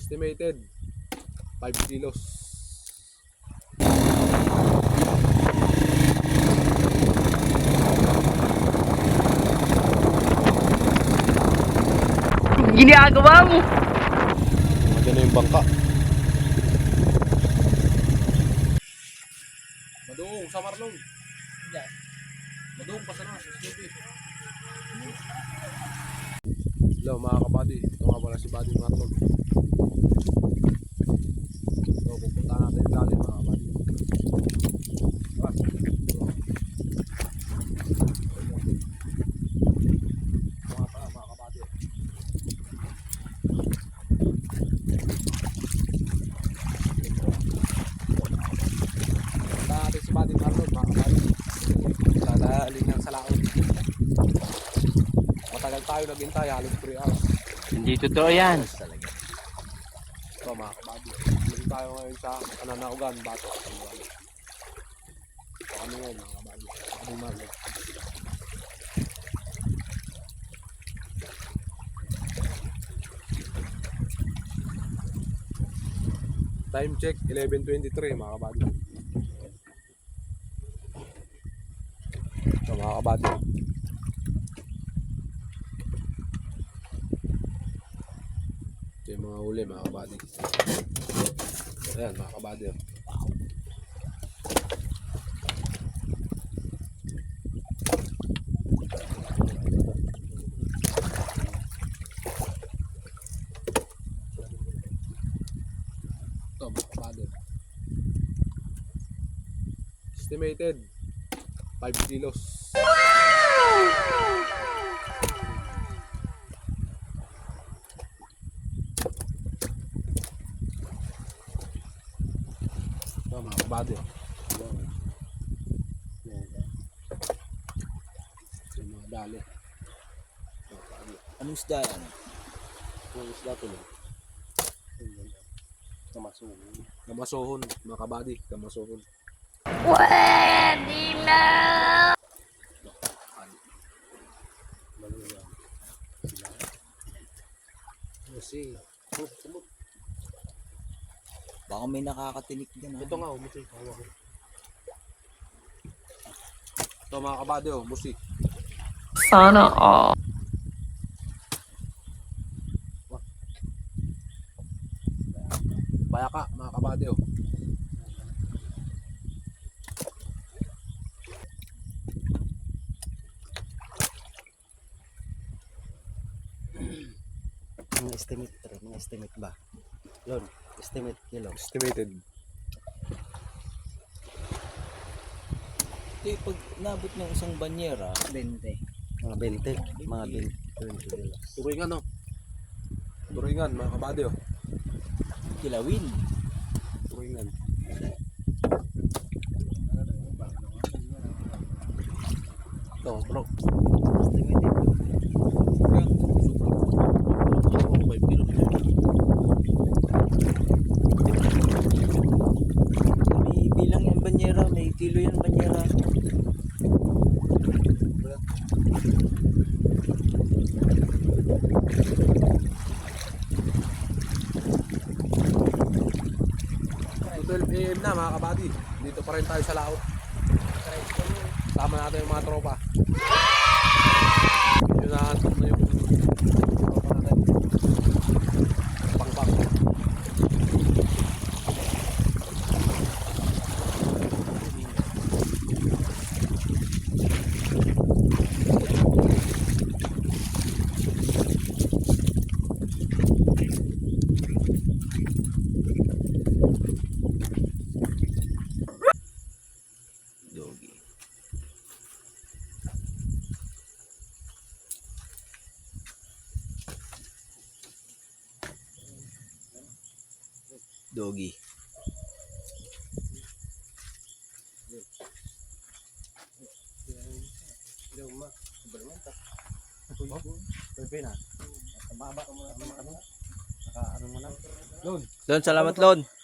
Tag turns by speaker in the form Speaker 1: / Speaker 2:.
Speaker 1: Estimated 5 kilos.
Speaker 2: Ginagawa mo.
Speaker 1: Maganda na yung bangka. Maduong sa Marlon. Yan. Maduong pa sana sa Snoopy. Hello mga kabady. Ito nga pala si Buddy Marlon. So pupunta natin yung lalim mga kabady. Si Buddy Marlon mga kabady. Lalalim yan sa laot. Matagal tayo naghintay, halos 3 hours.
Speaker 2: Hindi totoo yan.
Speaker 1: Ito mga kabady. Hindi tayo ngayon sa Ananaugan, Bato. So ano yun mga kabady. Buddy Marlon. Time check 11:23 mga kabady. So mga kabady. Ito yung mga huli mga kabady. Ayan mga kabady. Ito mga kabady. Estimated 5 kilos. Ito mga kabady. Ito yung mga dali.
Speaker 3: Anong isda yan?
Speaker 1: Yung isda ito lang.
Speaker 3: Kamasuhon.
Speaker 1: Kamasohon mga kabady. Kamasohon.
Speaker 2: Pwede na.
Speaker 1: Kasi
Speaker 3: Baka may nakakatinik dyan.
Speaker 1: ito nga umusi. Ito mga kabady umusi.
Speaker 2: Sana all.
Speaker 1: Bayaka mga kabady.
Speaker 3: Mga estimate, mga estimate ba? Yun, estimate kilo.
Speaker 1: Estimated.
Speaker 3: Pag nabot ng isang banyera, 20. Mga 20. Mga 20 kilo.
Speaker 1: Turingan no. Turingan mga kabady.
Speaker 3: Kilawin.
Speaker 1: Turingan. Ito bro.
Speaker 3: Estimated. May bilang yung banyera, may kilo yung banyera.
Speaker 1: Ay, 12 AM na mga kabady. Dito pa rin tayo sa laot. Sama natin yung mga tropa. Yun na yung tropa natin. Pangpang.
Speaker 3: Dogi. Dogi.
Speaker 1: Lon.
Speaker 3: Lon, salamat Lon.